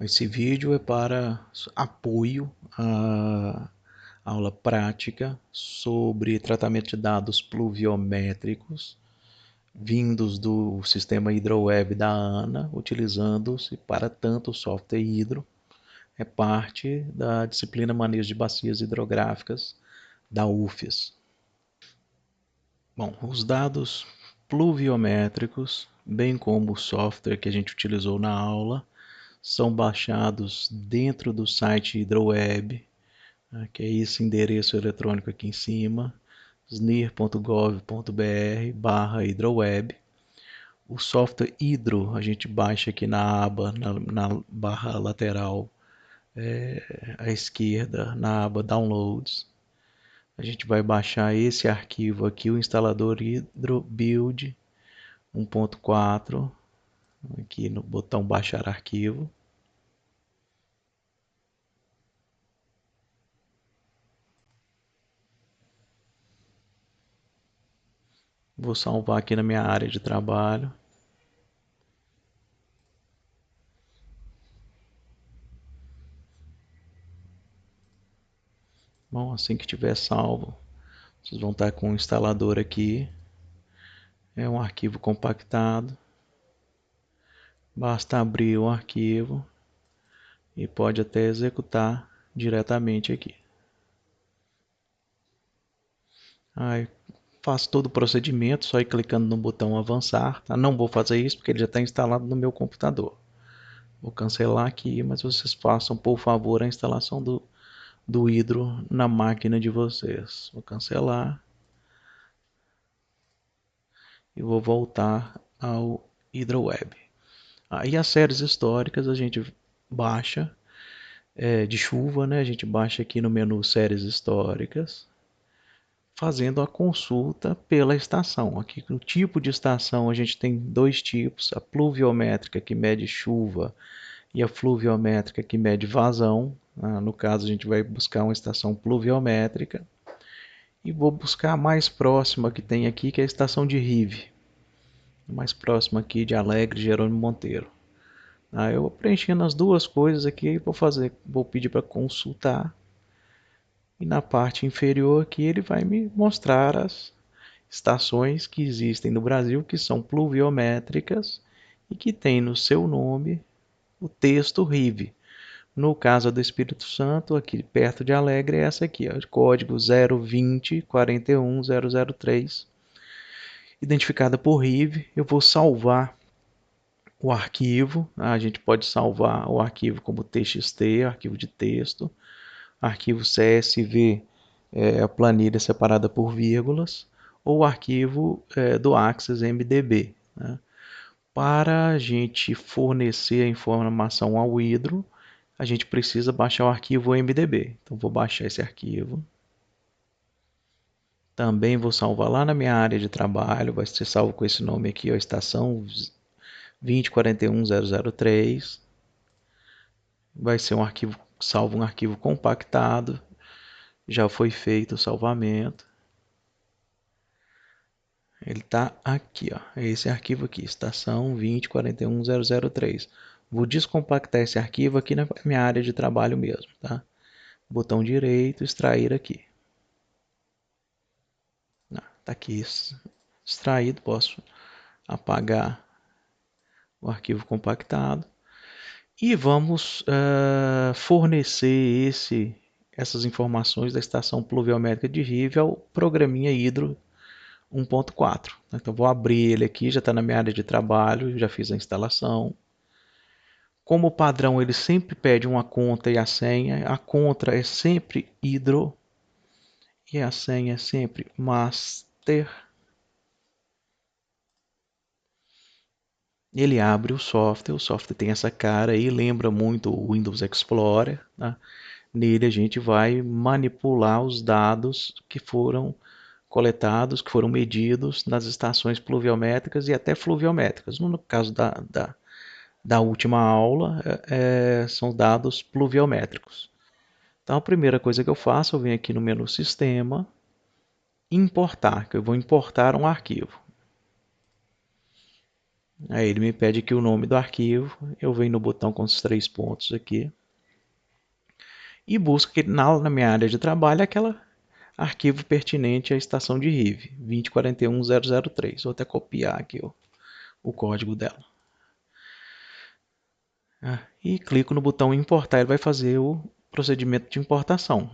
Esse vídeo é para apoio à aula prática sobre tratamento de dados pluviométricos vindos do sistema HidroWeb da ANA, utilizando-se para tanto o software Hidro, é parte da disciplina Manejo de Bacias Hidrográficas da UFES. Bom, os dados pluviométricos, bem como o software que a gente utilizou na aula, são baixados dentro do site HidroWeb, que é esse endereço eletrônico aqui em cima, snir.gov.br/hidroweb. O software Hidro a gente baixa aqui na aba, na barra lateral à esquerda, na aba Downloads. A gente vai baixar esse arquivo aqui, o instalador Hidro Build 1.4, aqui no botão baixar arquivo. Vou salvar aqui na minha área de trabalho. Bom, assim que tiver salvo, vocês vão estar com o instalador aqui. É um arquivo compactado. Basta abrir o arquivo e pode até executar diretamente aqui. Aí faço todo o procedimento, só ir clicando no botão avançar. Tá? Não vou fazer isso porque ele já está instalado no meu computador. Vou cancelar aqui, mas vocês façam, por favor, a instalação do Hidro na máquina de vocês. Vou cancelar e vou voltar ao HidroWeb. Aí as séries históricas a gente baixa de chuva, né? A gente baixa aqui no menu séries históricas, fazendo a consulta pela estação. Aqui no tipo de estação a gente tem dois tipos, a pluviométrica que mede chuva e a fluviométrica que mede vazão. No caso a gente vai buscar uma estação pluviométrica e vou buscar a mais próxima que tem aqui, que é a estação de Rive, mais próxima aqui de Alegre Jerônimo Monteiro. Eu preenchendo as duas coisas aqui, vou pedir para consultar. E na parte inferior aqui ele vai me mostrar as estações que existem no Brasil que são pluviométricas e que tem no seu nome o texto RIV. No caso do Espírito Santo, aqui perto de Alegre, é essa aqui, ó, código 020 41003, identificada por RIV. Eu vou salvar o arquivo. A gente pode salvar o arquivo como TXT, arquivo de texto, arquivo CSV, a planilha separada por vírgulas, ou o arquivo do Access MDB. Né? Para a gente fornecer a informação ao Hidro, a gente precisa baixar o arquivo MDB. Então vou baixar esse arquivo. Também vou salvar lá na minha área de trabalho, vai ser salvo com esse nome aqui, ó, estação 2041003. Vai ser um arquivo salvo, um arquivo compactado. Já foi feito o salvamento. Ele está aqui, ó. É esse arquivo aqui, estação 2041003. Vou descompactar esse arquivo aqui na minha área de trabalho mesmo, tá? Botão direito, extrair aqui. Está aqui extraído, posso apagar o arquivo compactado. E vamos fornecer essas informações da estação pluviométrica de Rive ao programinha Hidro 1.4. Então vou abrir ele aqui, já está na minha área de trabalho, já fiz a instalação. Como padrão, ele sempre pede uma conta e a senha. A conta é sempre Hidro e a senha é sempre Master. Ele abre o software tem essa cara aí, lembra muito o Windows Explorer. Tá? Nele a gente vai manipular os dados que foram coletados, que foram medidos nas estações pluviométricas e até fluviométricas. No caso da última aula, são dados pluviométricos. Então a primeira coisa que eu faço, eu venho aqui no menu Sistema, Importar, que eu vou importar um arquivo. Aí ele me pede aqui o nome do arquivo, eu venho no botão com os 3 pontos aqui e busco aqui na minha área de trabalho aquele arquivo pertinente à estação de RIV, 2041003. Vou até copiar aqui o código dela. E clico no botão importar, ele vai fazer o procedimento de importação.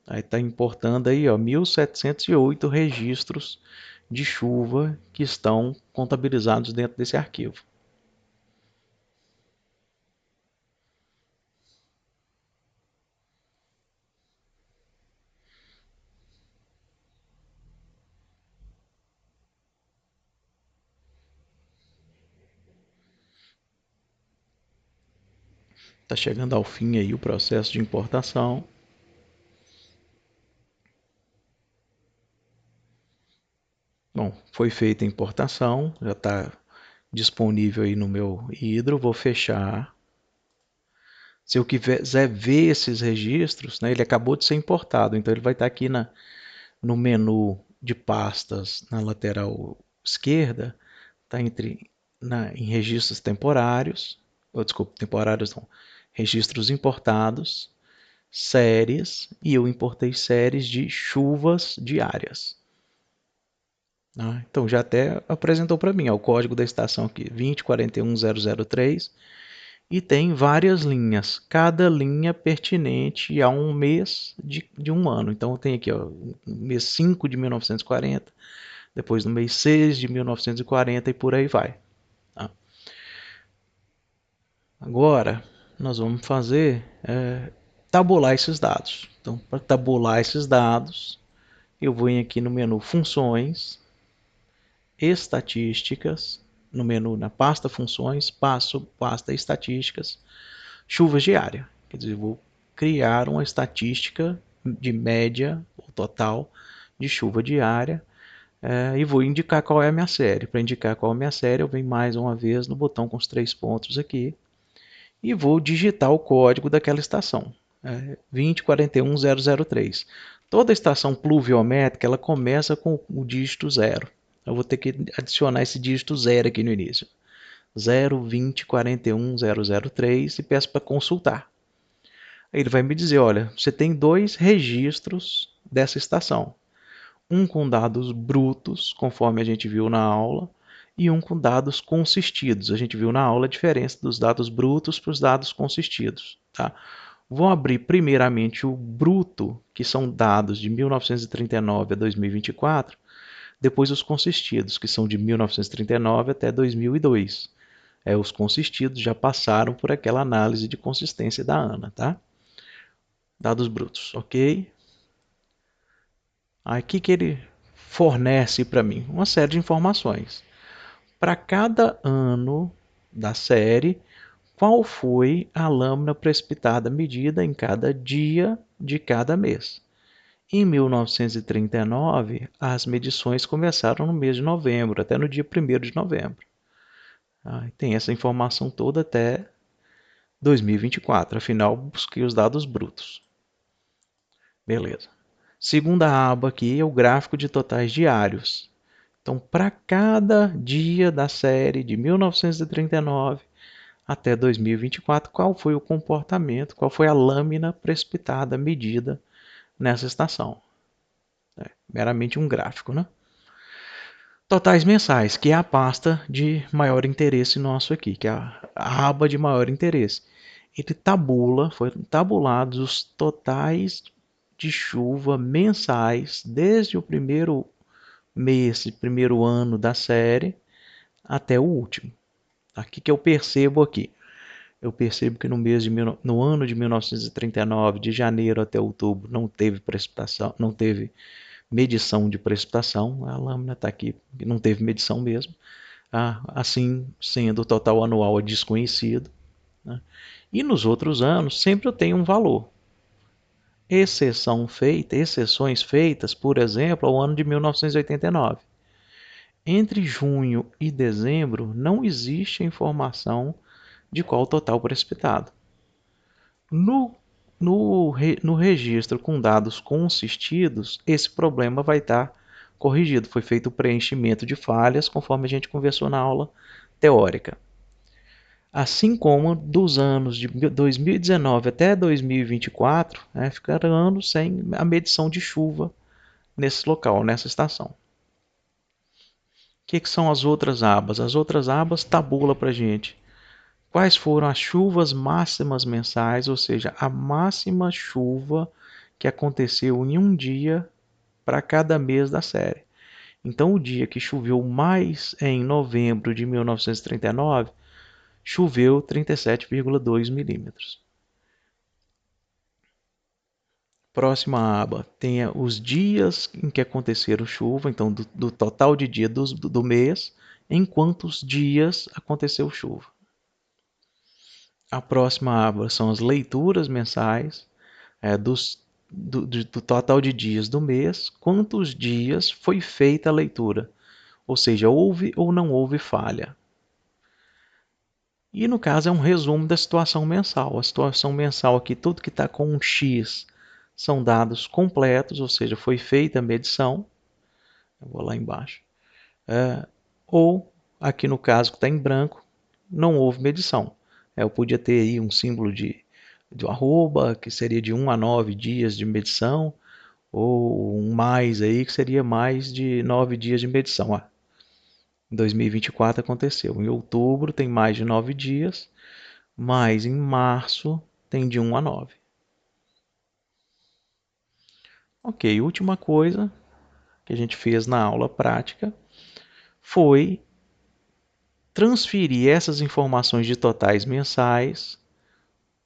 Aí está importando aí, ó, 1708 registros de chuva que estão contabilizados dentro desse arquivo. Está chegando ao fim aí o processo de importação. Bom, foi feita a importação, já está disponível aí no meu Hydro, vou fechar. Se eu quiser ver esses registros, né, ele acabou de ser importado, então ele vai estar aqui no menu de pastas na lateral esquerda, está em registros temporários, desculpa, temporários não, registros importados, séries, e eu importei séries de chuvas diárias. Então já até apresentou para mim, o código da estação aqui, 2041003, e tem várias linhas, cada linha pertinente a um mês de um ano. Então tem aqui, ó, mês 5 de 1940, depois no mês 6 de 1940 e por aí vai. Tá? Agora nós vamos fazer tabular esses dados. Então, para tabular esses dados, eu vou aqui no menu Funções, Estatísticas, no menu na pasta Funções, passo pasta Estatísticas, chuvas diárias. Quer dizer, eu vou criar uma estatística de média ou total de chuva diária e vou indicar qual é a minha série. Para indicar qual é a minha série, eu venho mais uma vez no botão com os 3 pontos aqui e vou digitar o código daquela estação, 2041003. Toda estação pluviométrica ela começa com o dígito 0. Eu vou ter que adicionar esse dígito 0 aqui no início. 0241003 e peço para consultar. Aí ele vai me dizer, olha, você tem 2 registros dessa estação. Um com dados brutos, conforme a gente viu na aula, e um com dados consistidos. A gente viu na aula a diferença dos dados brutos para os dados consistidos. Tá? Vou abrir primeiramente o bruto, que são dados de 1939 a 2024, depois os consistidos, que são de 1939 até 2002. Os consistidos já passaram por aquela análise de consistência da ANA, tá? Dados brutos, ok? Aqui que ele fornece para mim uma série de informações. Para cada ano da série, qual foi a lâmina precipitada medida em cada dia de cada mês. Em 1939, as medições começaram no mês de novembro, até no dia 1º de novembro. Tem essa informação toda até 2024, afinal busquei os dados brutos. Beleza. Segunda aba aqui é o gráfico de totais diários. Então, para cada dia da série de 1939 até 2024, qual foi o comportamento, qual foi a lâmina precipitada medida nessa estação. Meramente um gráfico, né? Totais mensais, que é a pasta de maior interesse nosso aqui, que é a aba de maior interesse. Ele foram tabulados os totais de chuva mensais desde o primeiro mês, primeiro ano da série até o último. Aqui que eu percebo aqui. Eu percebo que no ano de 1939, de janeiro até outubro, não teve precipitação, não teve medição de precipitação. A lâmina está aqui, não teve medição mesmo. Assim sendo, o total anual é desconhecido. Né? E nos outros anos, sempre eu tenho um valor. Exceções feitas, por exemplo, ao ano de 1989. Entre junho e dezembro, não existe informação de qual o total precipitado. No registro com dados consistidos, esse problema vai estar corrigido. Foi feito o preenchimento de falhas, conforme a gente conversou na aula teórica. Assim como dos anos de 2019 até 2024, né, ficaram anos sem a medição de chuva nesse local, nessa estação. O que são as outras abas? As outras abas tabula para a gente quais foram as chuvas máximas mensais, ou seja, a máxima chuva que aconteceu em um dia para cada mês da série. Então, o dia que choveu mais em novembro de 1939, choveu 37,2 milímetros. Próxima aba tem os dias em que aconteceram chuva, então do total de dias do mês, em quantos dias aconteceu chuva. A próxima aba são as leituras mensais, do total de dias do mês, quantos dias foi feita a leitura, ou seja, houve ou não houve falha. E no caso é um resumo da situação mensal. A situação mensal aqui, tudo que está com um X são dados completos, ou seja, foi feita a medição. Eu vou lá embaixo. Ou, aqui no caso que está em branco, não houve medição. Eu podia ter aí um símbolo de arroba, que seria de 1 a 9 dias de medição, ou um mais aí, que seria mais de 9 dias de medição. Em 2024 aconteceu. Em outubro tem mais de 9 dias, mas em março tem de 1 a 9. Ok, última coisa que a gente fez na aula prática foi transferir essas informações de totais mensais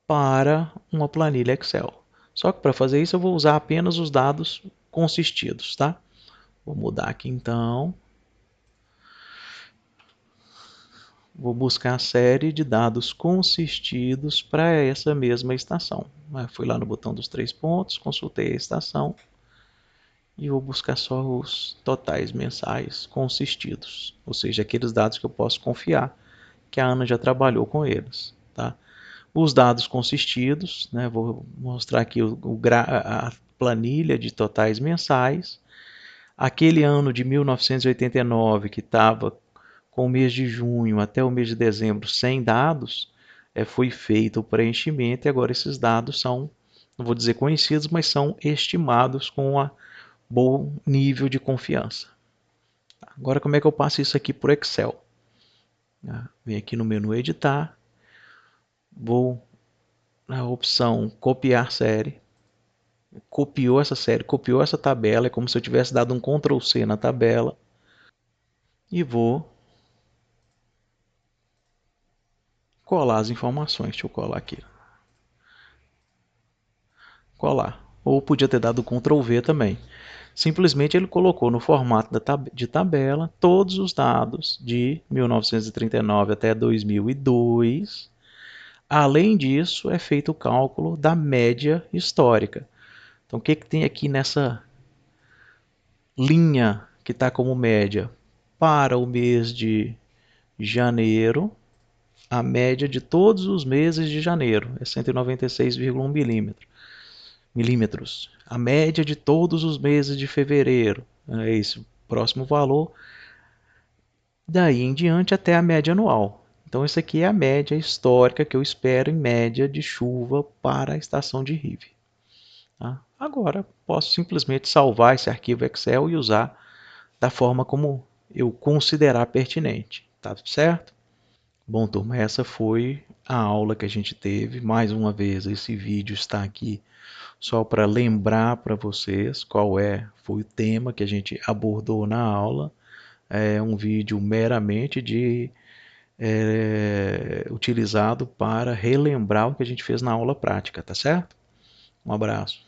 para uma planilha Excel. Só que para fazer isso eu vou usar apenas os dados consistidos, tá? Vou mudar aqui então. Vou buscar a série de dados consistidos para essa mesma estação. Fui lá no botão dos 3 pontos, consultei a estação e vou buscar só os totais mensais consistidos, ou seja, aqueles dados que eu posso confiar que a Ana já trabalhou com eles. Tá? Os dados consistidos, né, vou mostrar aqui a planilha de totais mensais. Aquele ano de 1989 que estava com o mês de junho até o mês de dezembro sem dados, foi feito o preenchimento e agora esses dados são, não vou dizer conhecidos, mas são estimados com um bom nível de confiança. Agora como é que eu passo isso aqui para o Excel? Vem aqui no menu editar, vou na opção copiar série, copiou essa série, copiou essa tabela, é como se eu tivesse dado um Ctrl C na tabela e vou colar as informações. Deixa eu colar aqui. Colar. Ou podia ter dado Ctrl V também. Simplesmente ele colocou no formato de tabela todos os dados de 1939 até 2002. Além disso, é feito o cálculo da média histórica. Então, o que tem aqui nessa linha que está como média? Para o mês de janeiro, a média de todos os meses de janeiro é 196,1 milímetros. A média de todos os meses de fevereiro é esse próximo valor. Daí em diante até a média anual. Então, isso aqui é a média histórica que eu espero em média de chuva para a estação de Rive. Tá? Agora, posso simplesmente salvar esse arquivo Excel e usar da forma como eu considerar pertinente. Tá certo? Bom, turma, essa foi a aula que a gente teve. Mais uma vez, esse vídeo está aqui só para lembrar para vocês foi o tema que a gente abordou na aula. É um vídeo meramente utilizado para relembrar o que a gente fez na aula prática, tá certo? Um abraço.